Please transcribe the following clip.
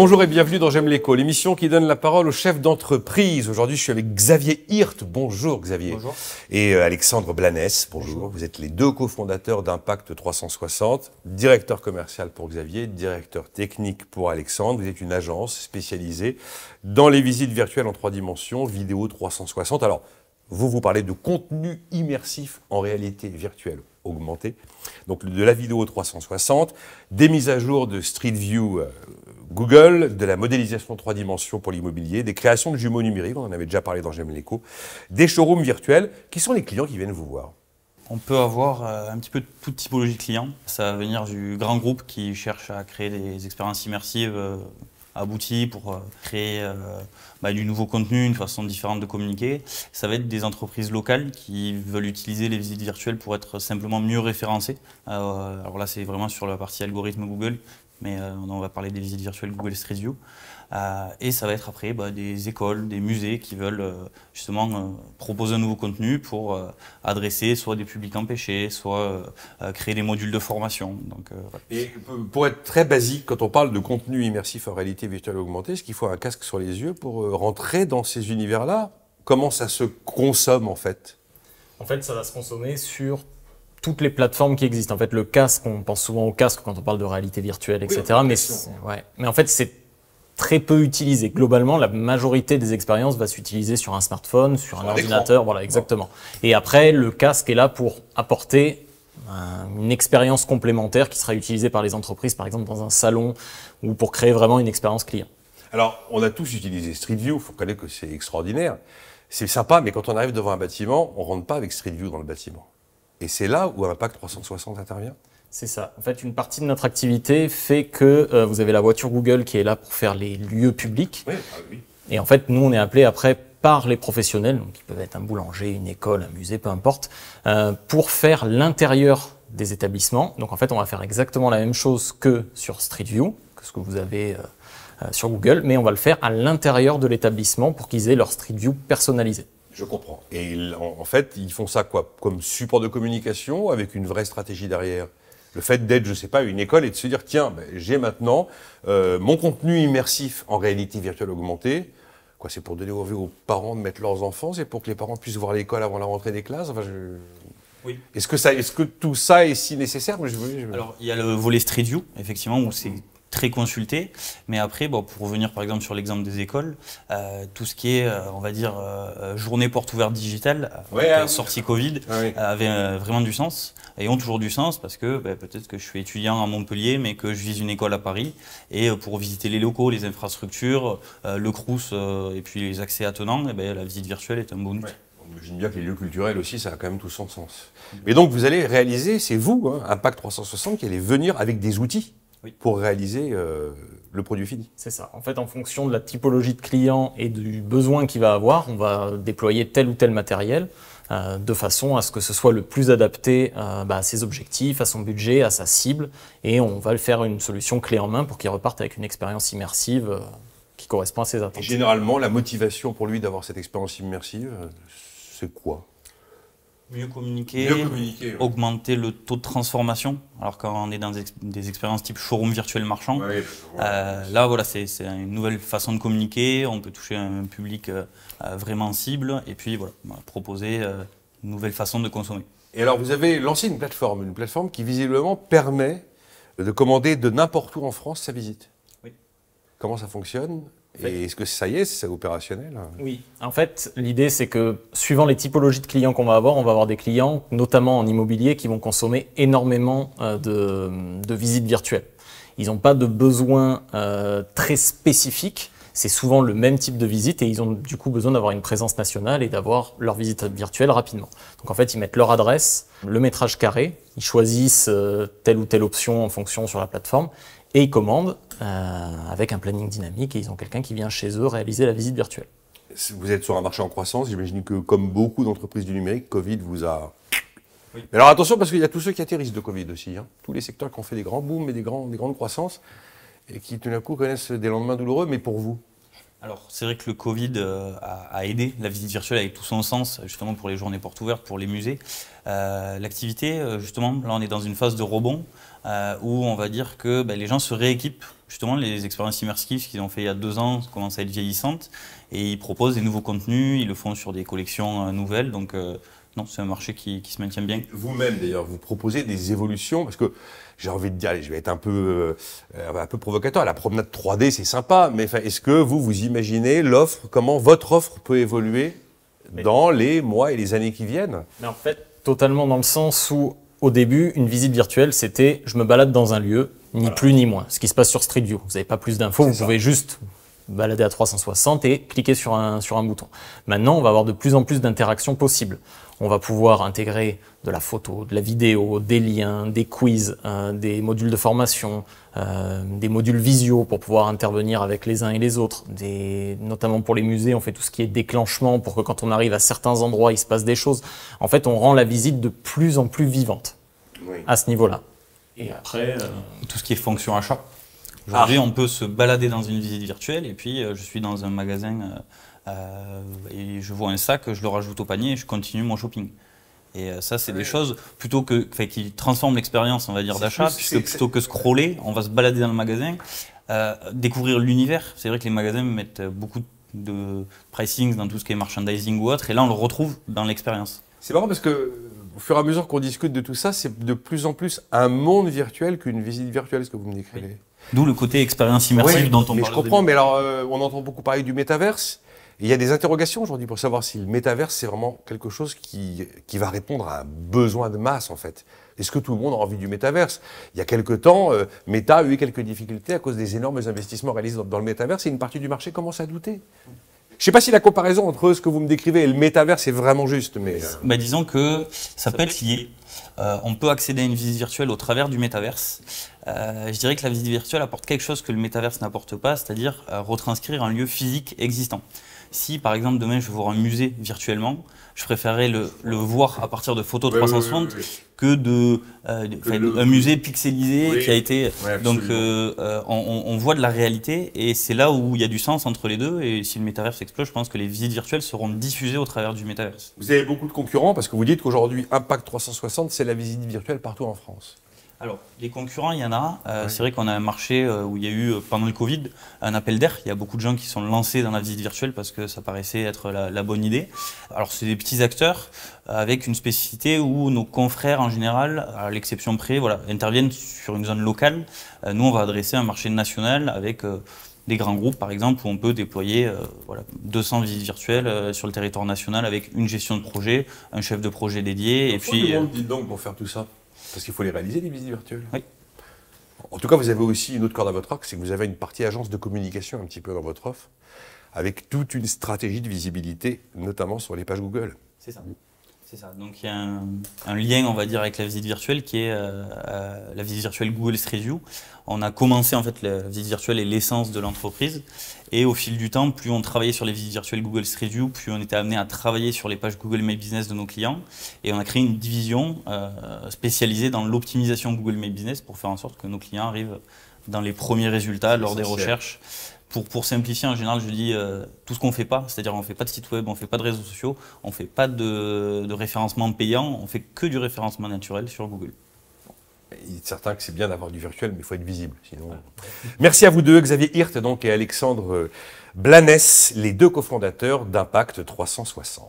Bonjour et bienvenue dans J'aime l'éco, l'émission qui donne la parole aux chefs d'entreprise. Aujourd'hui, je suis avec Xavier Hirt. Bonjour Xavier. Bonjour. Et Alexandre Blanes. Bonjour. Vous êtes les deux cofondateurs d'Impact 360, directeur commercial pour Xavier, directeur technique pour Alexandre. Vous êtes une agence spécialisée dans les visites virtuelles en 3 dimensions, vidéo 360. Alors, vous parlez de contenu immersif en réalité virtuelle augmentée. Donc de la vidéo 360, des mises à jour de Street View Google, de la modélisation 3 dimensions pour l'immobilier, des créations de jumeaux numériques, on en avait déjà parlé dans J'aime l'éco, des showrooms virtuels. Qui sont les clients qui viennent vous voir? On peut avoir un petit peu toute typologie de clients. Ça va venir du grand groupe qui cherche à créer des expériences immersives abouties pour créer du nouveau contenu, une façon différente de communiquer. Ça va être des entreprises locales qui veulent utiliser les visites virtuelles pour être simplement mieux référencées. Alors là, c'est vraiment sur la partie algorithme Google, mais on va parler des visites virtuelles Google Street View. Et ça va être après des écoles, des musées qui veulent justement proposer un nouveau contenu pour adresser soit des publics empêchés, soit créer des modules de formation. Donc, voilà. Et pour être très basique, quand on parle de contenu immersif en réalité virtuelle augmentée, est-ce qu'il faut un casque sur les yeux pour rentrer dans ces univers-là? Comment ça se consomme en fait? En fait, ça va se consommer sur toutes les plateformes qui existent. En fait, le casque, on pense souvent au casque quand on parle de réalité virtuelle, etc. Oui, mais en fait, c'est très peu utilisé. Globalement, la majorité des expériences va s'utiliser sur un smartphone, sur un ordinateur, voilà, exactement. Et après, le casque est là pour apporter une expérience complémentaire qui sera utilisée par les entreprises, par exemple dans un salon, ou pour créer vraiment une expérience client. Alors, on a tous utilisé Street View, il faut reconnaître que c'est extraordinaire. C'est sympa, mais quand on arrive devant un bâtiment, on ne rentre pas avec Street View dans le bâtiment. Et c'est là où Impact 360 intervient. C'est ça. En fait, une partie de notre activité fait que vous avez la voiture Google qui est là pour faire les lieux publics. Oui, oui. Et en fait, nous, on est appelés après par les professionnels, donc qui peuvent être un boulanger, une école, un musée, peu importe, pour faire l'intérieur des établissements. Donc en fait, on va faire exactement la même chose que sur Street View, que ce que vous avez sur Google, mais on va le faire à l'intérieur de l'établissement pour qu'ils aient leur Street View personnalisé. Je comprends. Et en fait, ils font ça quoi? Comme support de communication, avec une vraie stratégie derrière? Le fait d'être, je ne sais pas, une école et de se dire, tiens, j'ai maintenant mon contenu immersif en réalité virtuelle augmentée. Quoi, c'est pour donner envie aux parents de mettre leurs enfants? C'est pour que les parents puissent voir l'école avant la rentrée des classes? Enfin, Oui. Est-ce que tout ça est si nécessaire? Alors, il y a le volet Street View, effectivement, où c'est très consulté, mais après, pour revenir par exemple sur l'exemple des écoles, tout ce qui est, on va dire, journée porte ouverte digitale, sortie Covid, avait vraiment du sens, et ont toujours du sens, parce que peut-être que je suis étudiant à Montpellier, mais que je vise une école à Paris, et pour visiter les locaux, les infrastructures, le Crous, et puis les accès attenants, la visite virtuelle est un bon outil. On imagine bien que les lieux culturels aussi, ça a quand même tout son sens. Mais donc, vous allez réaliser, c'est vous, Impact 360, qui allez venir avec des outils pour réaliser le produit fini. C'est ça. En fait, en fonction de la typologie de client et du besoin qu'il va avoir, on va déployer tel ou tel matériel de façon à ce que ce soit le plus adapté à ses objectifs, à son budget, à sa cible. Et on va le faire une solution clé en main pour qu'il reparte avec une expérience immersive qui correspond à ses attentes. Et généralement, la motivation pour lui d'avoir cette expérience immersive, c'est quoi? Mieux communiquer, augmenter le taux de transformation. Alors quand on est dans des expériences type showroom virtuel marchand, là voilà, c'est une nouvelle façon de communiquer, on peut toucher un public vraiment cible et puis voilà, proposer une nouvelle façon de consommer. Et alors vous avez lancé une plateforme qui visiblement permet de commander de n'importe où en France sa visite. Oui. Comment ça fonctionne ? Et est-ce que ça y est, c'est opérationnel? Oui, en fait, l'idée c'est que suivant les typologies de clients qu'on va avoir, on va avoir des clients, notamment en immobilier, qui vont consommer énormément de visites virtuelles. Ils n'ont pas de besoin très spécifique, c'est souvent le même type de visite et ils ont du coup besoin d'avoir une présence nationale et d'avoir leur visite virtuelle rapidement. Donc en fait, ils mettent leur adresse, le métrage carré, ils choisissent telle ou telle option en fonction sur la plateforme et ils commandent avec un planning dynamique et ils ont quelqu'un qui vient chez eux réaliser la visite virtuelle. Vous êtes sur un marché en croissance, j'imagine que comme beaucoup d'entreprises du numérique, Covid vous a... Oui. Mais alors attention parce qu'il y a tous ceux qui atterrissent de Covid aussi, tous les secteurs qui ont fait des grands booms et des grandes croissances et qui tout d'un coup connaissent des lendemains douloureux, mais pour vous? Alors c'est vrai que le Covid a aidé la visite virtuelle avec tout son sens, justement pour les journées portes ouvertes, pour les musées. L'activité, justement, là on est dans une phase de rebond où on va dire que les gens se rééquipent justement, les expériences immersives qu'ils ont fait il y a 2 ans commencent à être vieillissantes et ils proposent des nouveaux contenus, ils le font sur des collections nouvelles. Donc, non, c'est un marché qui se maintient bien. Vous-même, d'ailleurs, vous proposez des évolutions, parce que j'ai envie de dire, allez, je vais être un peu provocateur, la promenade 3D, c'est sympa, mais est-ce que vous imaginez l'offre, comment votre offre peut évoluer dans les mois et les années qui viennent? Mais en fait, totalement dans le sens où, au début, une visite virtuelle, c'était je me balade dans un lieu, ni plus ni moins. Ce qui se passe sur Street View. Vous n'avez pas plus d'infos, vous pouvez juste balader à 360 et cliquer sur un bouton. Maintenant, on va avoir de plus en plus d'interactions possibles. On va pouvoir intégrer de la photo, de la vidéo, des liens, des quiz, des modules de formation, des modules visio pour pouvoir intervenir avec les uns et les autres. Notamment pour les musées, on fait tout ce qui est déclenchement pour que quand on arrive à certains endroits, il se passe des choses. En fait, on rend la visite de plus en plus vivante à ce niveau-là. Et après, tout ce qui est fonction achat. Aujourd'hui, on peut se balader dans une visite virtuelle et puis je suis dans un magasin et je vois un sac, je le rajoute au panier et je continue mon shopping. Et ça, c'est des choses plutôt qui transforment l'expérience, on va dire, d'achat, puisque plutôt que scroller, on va se balader dans le magasin, découvrir l'univers. C'est vrai que les magasins mettent beaucoup de pricing dans tout ce qui est merchandising ou autre, et là, on le retrouve dans l'expérience. C'est marrant parce que au fur et à mesure qu'on discute de tout ça, c'est de plus en plus un monde virtuel qu'une visite virtuelle, ce que vous me décrivez. Oui. D'où le côté expérience immersive dont on parle. Mais je comprends, mais alors on entend beaucoup parler du métaverse. Il y a des interrogations aujourd'hui pour savoir si le métaverse, c'est vraiment quelque chose qui va répondre à un besoin de masse, en fait. Est-ce que tout le monde a envie du métaverse? Il y a quelque temps, Meta a eu quelques difficultés à cause des énormes investissements réalisés dans le métaverse et une partie du marché commence à douter. Je ne sais pas si la comparaison entre ce que vous me décrivez et le métaverse est vraiment juste, mais... disons que ça peut être lié. On peut accéder à une visite virtuelle au travers du métaverse. Je dirais que la visite virtuelle apporte quelque chose que le métaverse n'apporte pas, c'est-à-dire retranscrire un lieu physique existant. Si, par exemple, demain, je veux voir un musée virtuellement, je préférerais le voir à partir de photos 360 que un musée pixelisé qui a été... donc, on voit de la réalité et c'est là où il y a du sens entre les deux. Et si le métaverse explose, je pense que les visites virtuelles seront diffusées au travers du métaverse. Vous avez beaucoup de concurrents parce que vous dites qu'aujourd'hui, Impact 360, c'est la visite virtuelle partout en France. Alors, les concurrents, il y en a. C'est vrai qu'on a un marché où il y a eu, pendant le Covid, un appel d'air. Il y a beaucoup de gens qui sont lancés dans la visite virtuelle parce que ça paraissait être la bonne idée. Alors, c'est des petits acteurs avec une spécificité où nos confrères, en général, à l'exception près, interviennent sur une zone locale. Nous, on va adresser un marché national avec des grands groupes, par exemple, où on peut déployer 200 visites virtuelles sur le territoire national avec une gestion de projet, un chef de projet dédié. Pourquoi et puis, dites donc pour faire tout ça? Parce qu'il faut les réaliser, les visites virtuelles. Oui. En tout cas, vous avez aussi une autre corde à votre arc, c'est que vous avez une partie agence de communication un petit peu dans votre offre, avec toute une stratégie de visibilité, notamment sur les pages Google. C'est ça. C'est ça. Donc il y a un lien, on va dire, avec la visite virtuelle qui est la visite virtuelle Google Street View. On a commencé, en fait, la visite virtuelle est l'essence de l'entreprise. Et au fil du temps, plus on travaillait sur les visites virtuelles Google Street View, plus on était amené à travailler sur les pages Google My Business de nos clients. Et on a créé une division spécialisée dans l'optimisation Google My Business pour faire en sorte que nos clients arrivent dans les premiers résultats lors des recherches. Pour simplifier, en général, je dis tout ce qu'on ne fait pas, c'est-à-dire on ne fait pas de site web, on ne fait pas de réseaux sociaux, on ne fait pas de référencement payant, on ne fait que du référencement naturel sur Google. Il est certain que c'est bien d'avoir du virtuel, mais il faut être visible. Sinon... Merci à vous deux, Xavier Hirt donc, et Alexandre Blanès, les deux cofondateurs d'Impact 360.